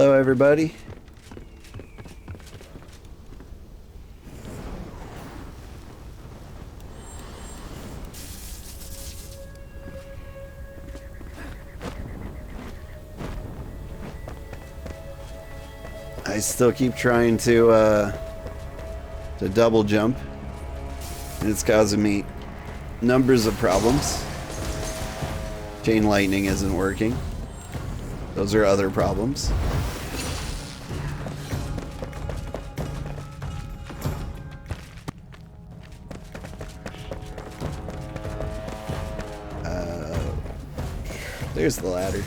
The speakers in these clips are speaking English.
Hello, everybody. I still keep trying to double jump, and it's causing me numbers of problems. Chain lightning isn't working. Those are other problems. There's the ladder.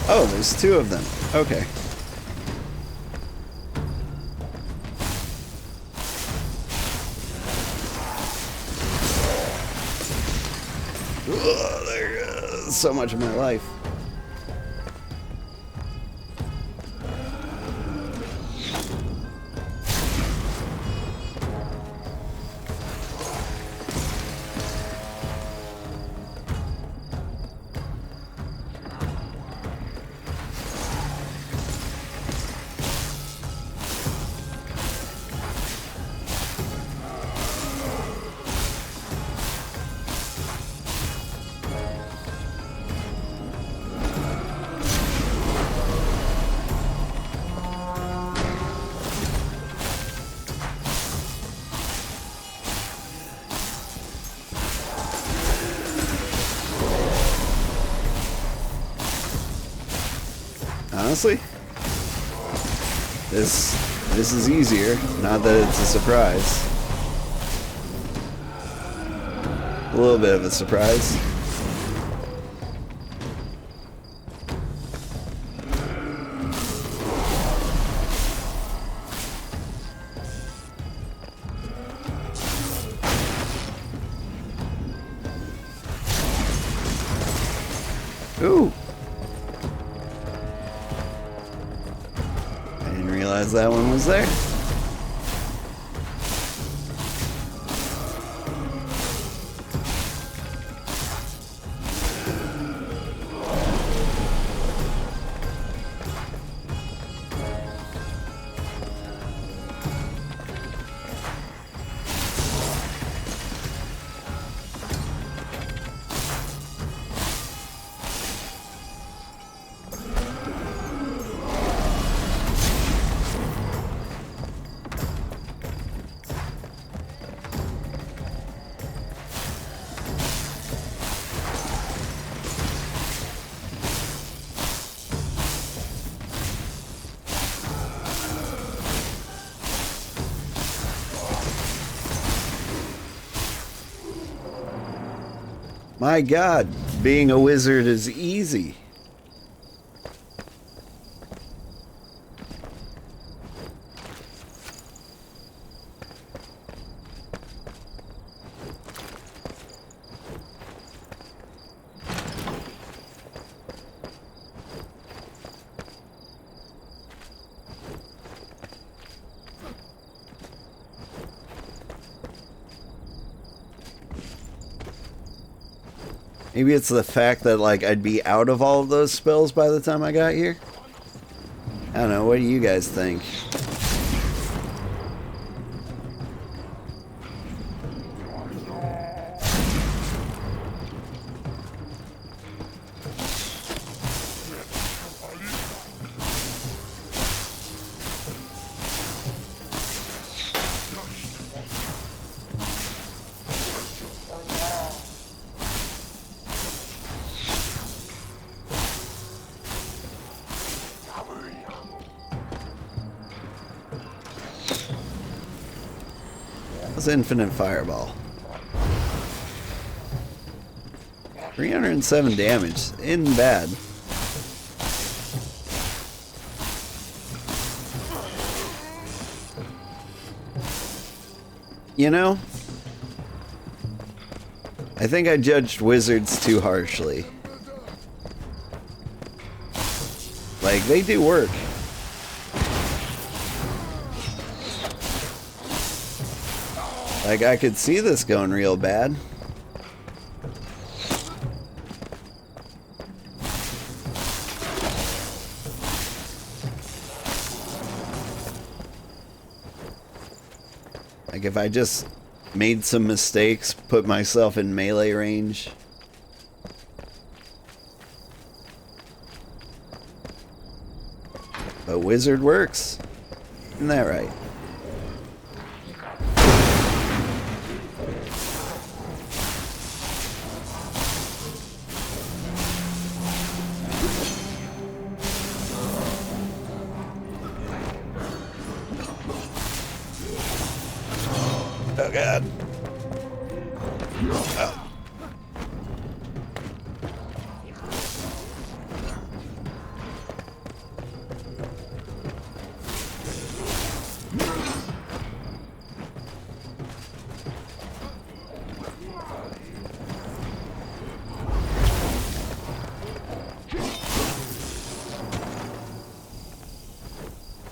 Oh, there's two of them. Okay. Ugh, there's so much of my life. Honestly, this is easier. Not that it's a surprise. A little bit of a surprise. Ooh. That one was there. My God, being a wizard is easy. Maybe it's the fact that, like, I'd be out of all of those spells by the time I got here? I don't know, what do you guys think? Infinite fireball. 307 damage. Isn't bad. You know, I think I judged wizards too harshly. Like, they do work. Like, I could see this going real bad. Like, if I just made some mistakes, put myself in melee range. But wizard works. Isn't that right? Oh god. Oh.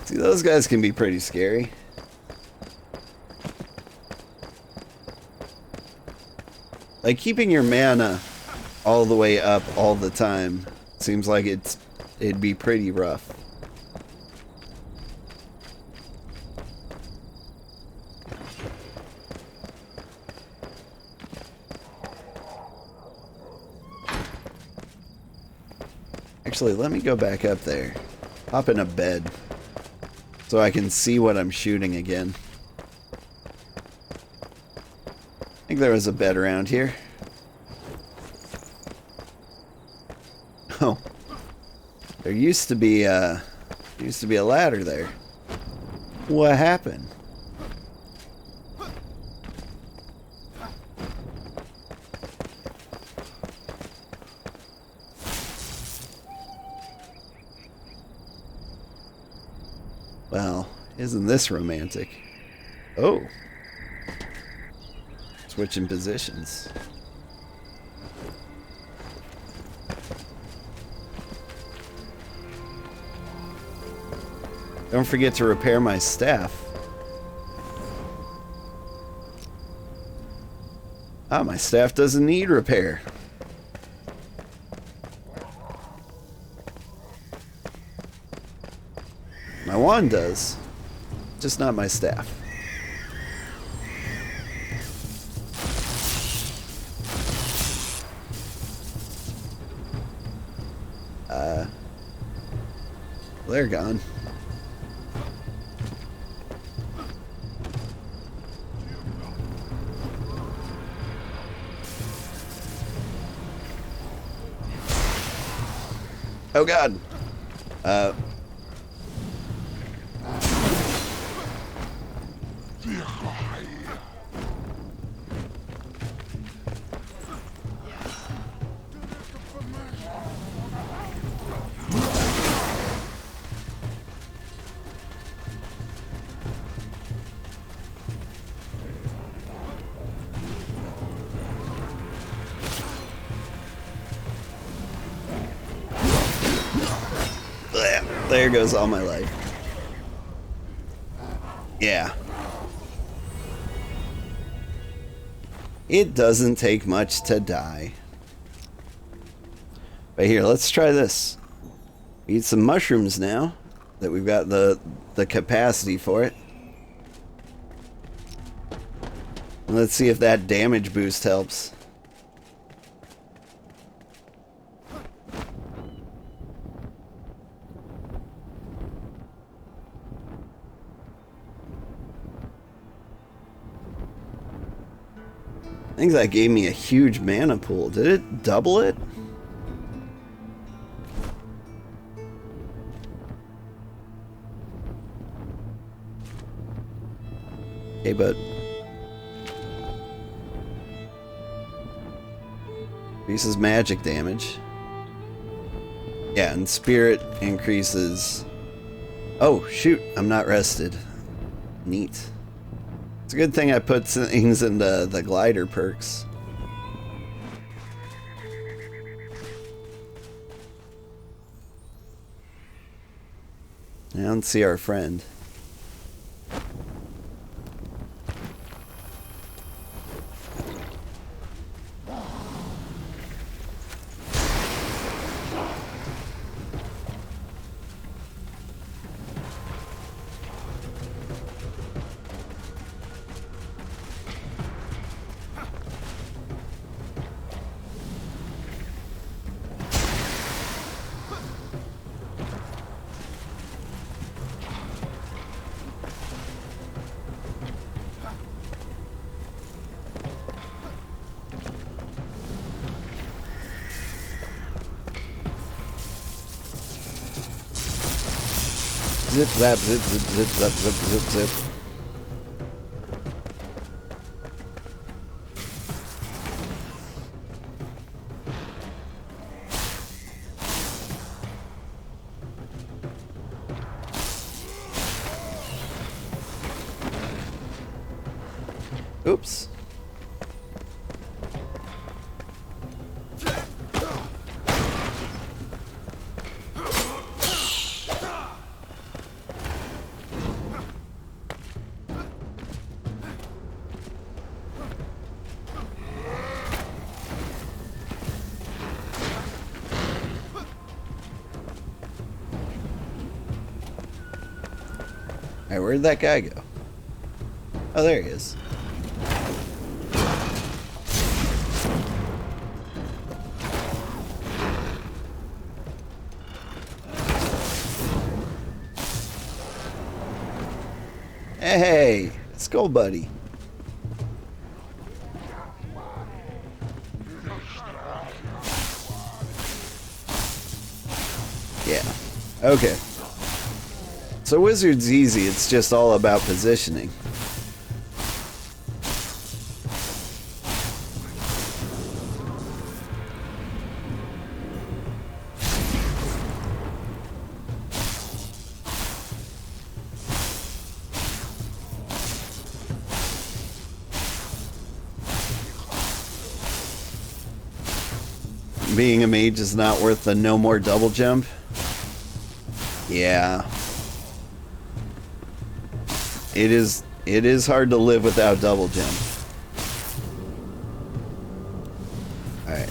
See, those guys can be pretty scary. Like, keeping your mana all the way up all the time seems like it'd be pretty rough. Actually, let me go back up there. Hop in a bed so I can see what I'm shooting again. I think there was a bed around here. Oh, there used to be a ladder there. What happened? Well, isn't this romantic? Oh. Switching positions. Don't forget to repair my staff. Ah, my staff doesn't need repair. My wand does, just not my staff. They're gone. Oh god. There goes all my life. Yeah. It doesn't take much to die. But here, let's try this. Eat some mushrooms now that we've got the capacity for it. And let's see if that damage boost helps. I think that gave me a huge mana pool. Did it double it? Hey, bud. Increases magic damage. Yeah, and spirit increases... Oh, shoot. I'm not rested. Neat. It's a good thing I put things into the glider perks. I don't see our friend. Zip, zap, zip, zip, zip, zap, zip, zip, zip. Oops. Alright, where'd that guy go? Oh, there he is. Hey, Skull Buddy. Yeah. Okay. So Wizard's easy, it's just all about positioning. Being a mage is not worth the no more double jump. Yeah. It is hard to live without double jump. Alright,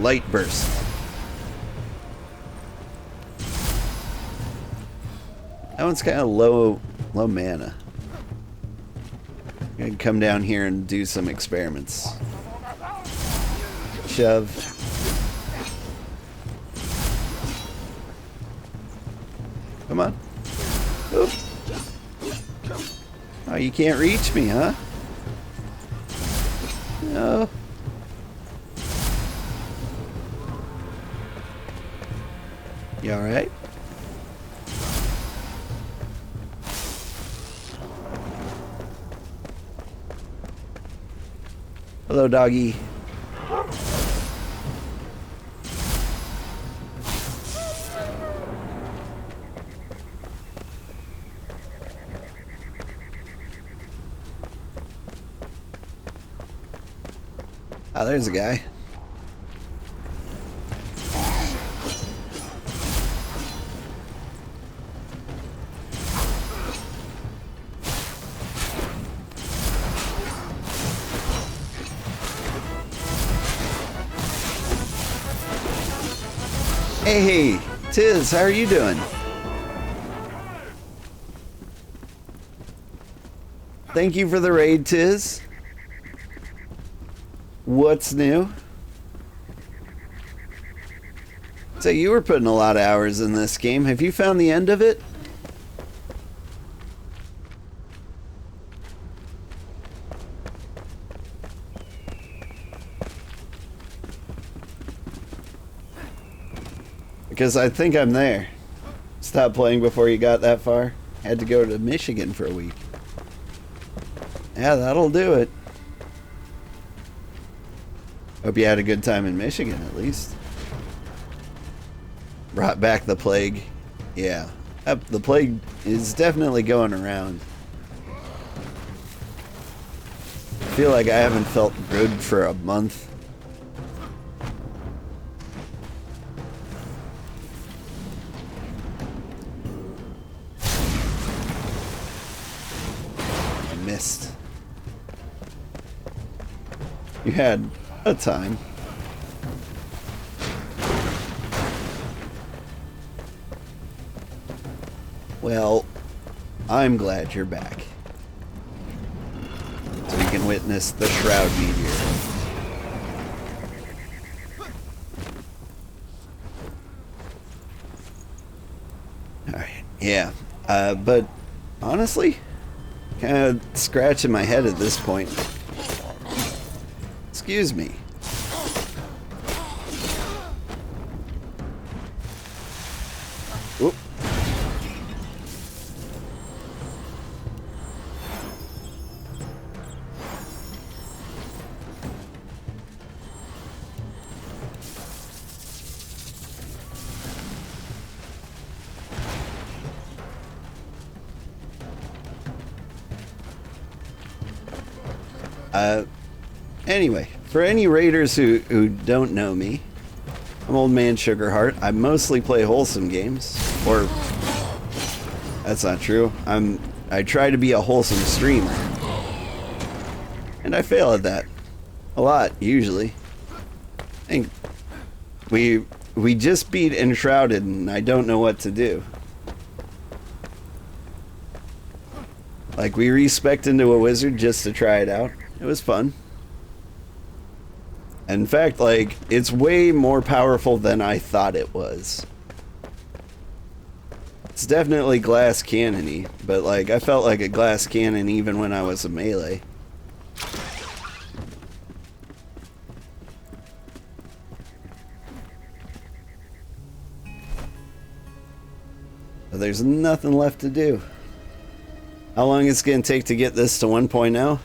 light burst. That one's kind of low mana. I'm gonna come down here and do some experiments. Shove. Come on. Oop. Oh, you can't reach me, huh? No. You alright? Hello, doggy. Oh, there's a guy. Hey, Tiz, how are you doing? Thank you for the raid, Tiz. What's new? So you were putting a lot of hours in this game. Have you found the end of it? Because I think I'm there. Stopped playing before you got that far. Had to go to Michigan for a week. Yeah, that'll do it. Hope you had a good time in Michigan, at least. Brought back the plague. Yeah. The plague is definitely going around. I feel like I haven't felt good for a month. I missed. You had a time. Well, I'm glad you're back. So we can witness the Shroud meteor. Alright, yeah. But honestly, kind of scratching my head at this point. Excuse me. Whoop. Anyway, for any raiders who don't know me, I'm Old Man Sugarheart. I mostly play wholesome games, or that's not true. I try to be a wholesome streamer, and I fail at that a lot usually. I think we just beat Enshrouded, and I don't know what to do. Like, we respec'd into a wizard just to try it out. It was fun. In fact, like, it's way more powerful than I thought it was. It's definitely glass cannon-y, but like, I felt like a glass cannon even when I was a melee. But there's nothing left to do. How long it's gonna take to get this to 1.0?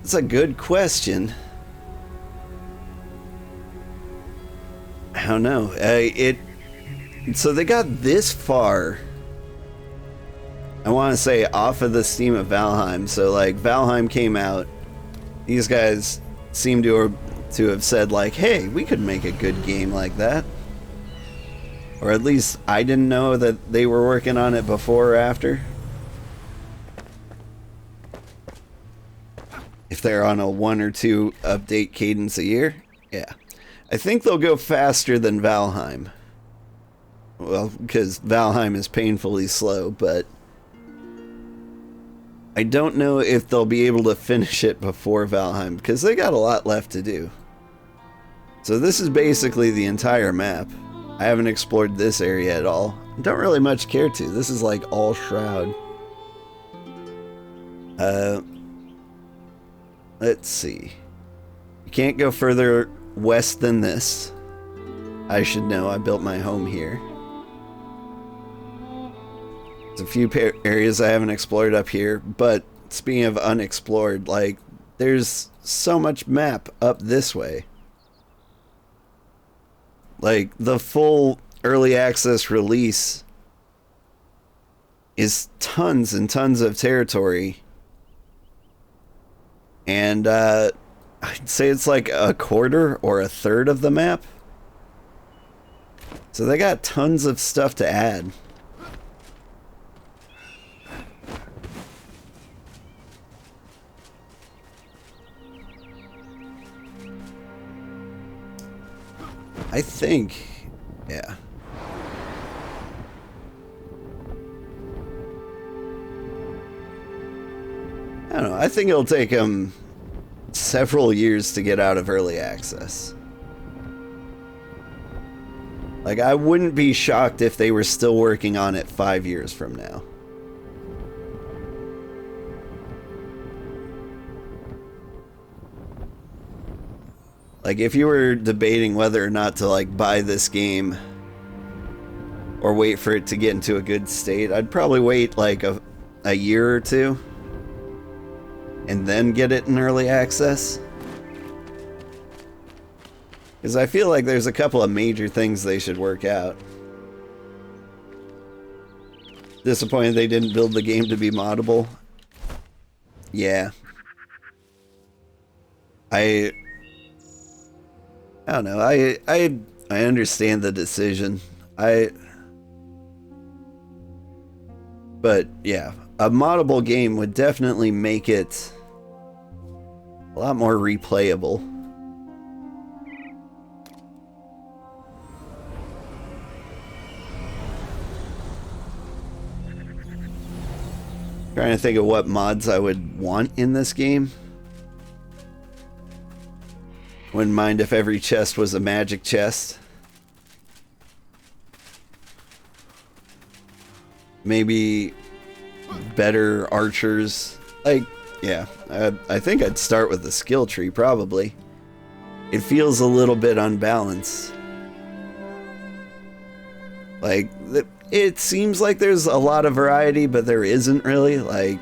It's a good question. I don't know. So they got this far, I want to say, off of the steam of Valheim. So like, Valheim came out. These guys seem to have said like, hey, we could make a good game like that. Or at least I didn't know that they were working on it before or after. If they're on a 1 or 2 update cadence a year, yeah. I think they'll go faster than Valheim. Well, because Valheim is painfully slow, but I don't know if they'll be able to finish it before Valheim, because they got a lot left to do. So this is basically the entire map. I haven't explored this area at all. Don't really much care to. This is like all Shroud. Let's see. You can't go further west than this. I should know. I built my home here. There's a few areas I haven't explored up here, but speaking of unexplored, like, there's so much map up this way. Like, the full early access release is tons and tons of territory. And I'd say it's like a quarter or a third of the map. So they got tons of stuff to add. I think, yeah. I don't know, I think it'll take them several years to get out of early access. Like, I wouldn't be shocked if they were still working on it 5 years from now. Like, if you were debating whether or not to, like, buy this game or wait for it to get into a good state, I'd probably wait, like, a year or two. and then get it in early access. Because I feel like there's a couple of major things they should work out. Disappointed they didn't build the game to be moddable. Yeah. I don't know. I understand the decision. But yeah, a moddable game would definitely make it a lot more replayable. Trying to think of what mods I would want in this game. Wouldn't mind if every chest was a magic chest. Maybe better archers. Like, yeah, I think I'd start with the skill tree, probably. It feels a little bit unbalanced. Like, it seems like there's a lot of variety, but there isn't really. Like,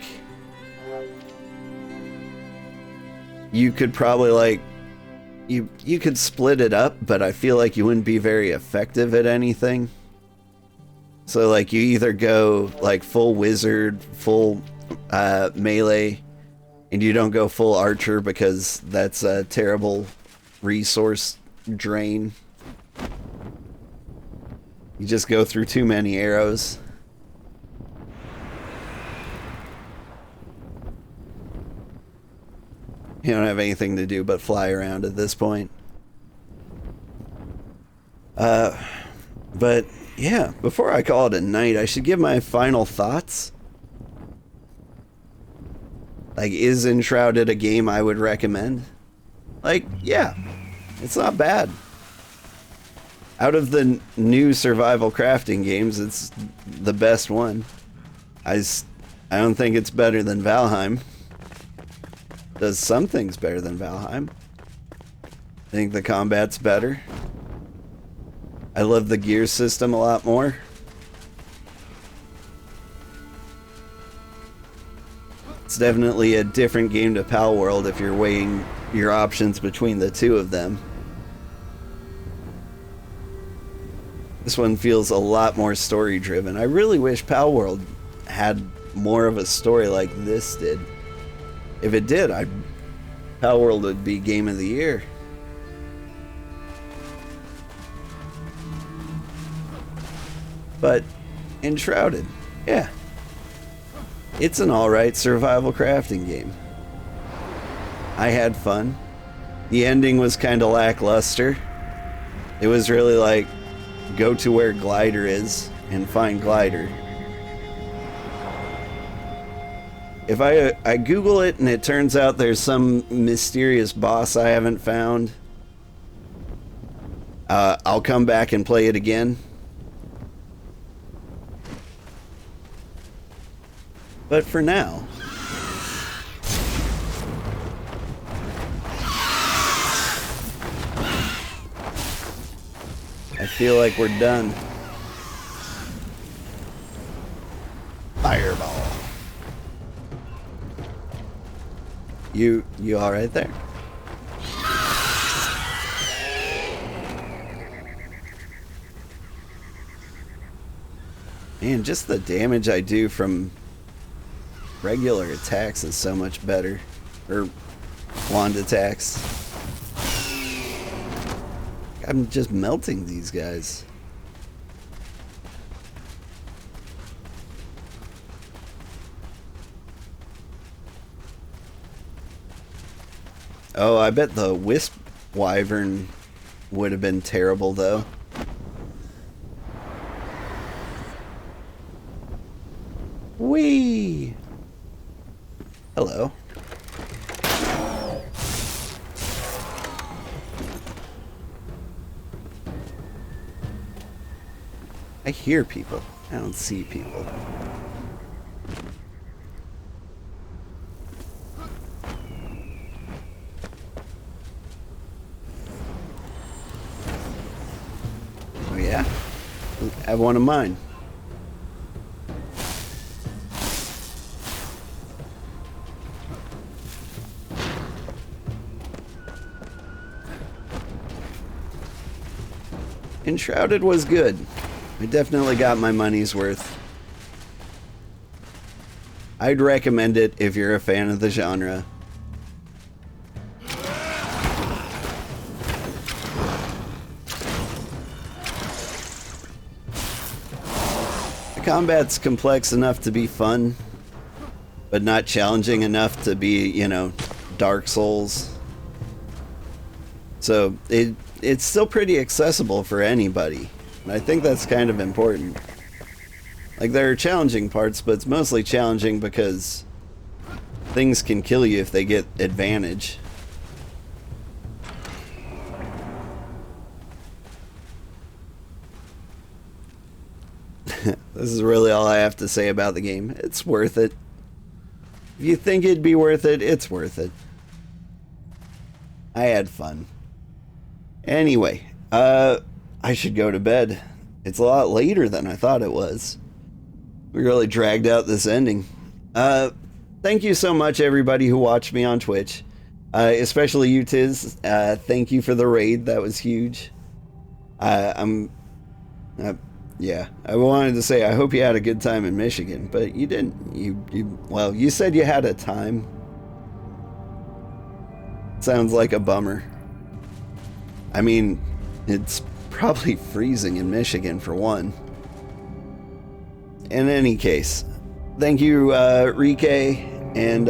you could probably, like, you could split it up, but I feel like you wouldn't be very effective at anything. So, like, you either go, like, full wizard, full melee, and you don't go full archer because that's a terrible resource drain. You just go through too many arrows. You don't have anything to do but fly around at this point. But yeah, before I call it a night, I should give my final thoughts. Like, is Enshrouded a game I would recommend? Like, yeah, it's not bad. Out of the new survival crafting games, it's the best one. I don't think it's better than Valheim. Does some things better than Valheim. I think the combat's better. I love the gear system a lot more. It's definitely a different game to Palworld if you're weighing your options between the two of them. This one feels a lot more story driven. I really wish Palworld had more of a story like this did. If it did, Palworld would be game of the year. But Enshrouded, yeah. It's an alright survival crafting game. I had fun. The ending was kind of lackluster. It was really like, go to where Glider is and find Glider. If I Google it and it turns out there's some mysterious boss I haven't found, I'll come back and play it again. But for now, I feel like we're done. Fireball. You all right there? Man, just the damage I do from regular attacks is so much better. Or wand attacks. I'm just melting these guys. Oh, I bet the Wisp Wyvern would have been terrible, though. Whee! Hello. I hear people. I don't see people. Oh yeah? I have one of mine. Enshrouded was good. I definitely got my money's worth. I'd recommend it if you're a fan of the genre. The combat's complex enough to be fun, but not challenging enough to be, you know, Dark Souls. So it's still pretty accessible for anybody. And I think that's kind of important. Like, there are challenging parts, but it's mostly challenging because things can kill you if they get advantage. This is really all I have to say about the game. It's worth it. If you think it'd be worth it, it's worth it. I had fun. Anyway, I should go to bed. It's a lot later than I thought it was. We really dragged out this ending. Thank you so much, everybody who watched me on Twitch. Especially you, Tiz. Thank you for the raid. That was huge. Yeah, I wanted to say I hope you had a good time in Michigan, but you didn't. Well, you said you had a time. Sounds like a bummer. I mean, it's probably freezing in Michigan for one. In any case, thank you, Rike, and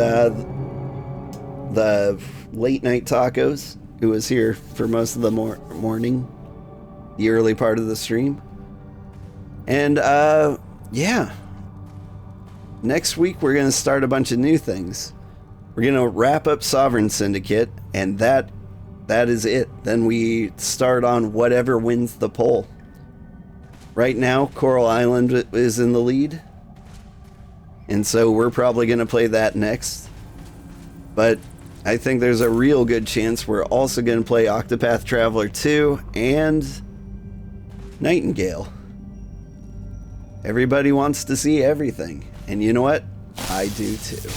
the Late Night Tacos, who was here for most of the morning, the early part of the stream. And, yeah. Next week, we're going to start a bunch of new things. We're going to wrap up Sovereign Syndicate, and that is it. Then we start on whatever wins the poll. Right now, Coral Island is in the lead. And so we're probably going to play that next. But I think there's a real good chance we're also going to play Octopath Traveler 2 and Nightingale. Everybody wants to see everything. And you know what? I do too.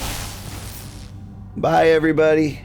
Bye, everybody.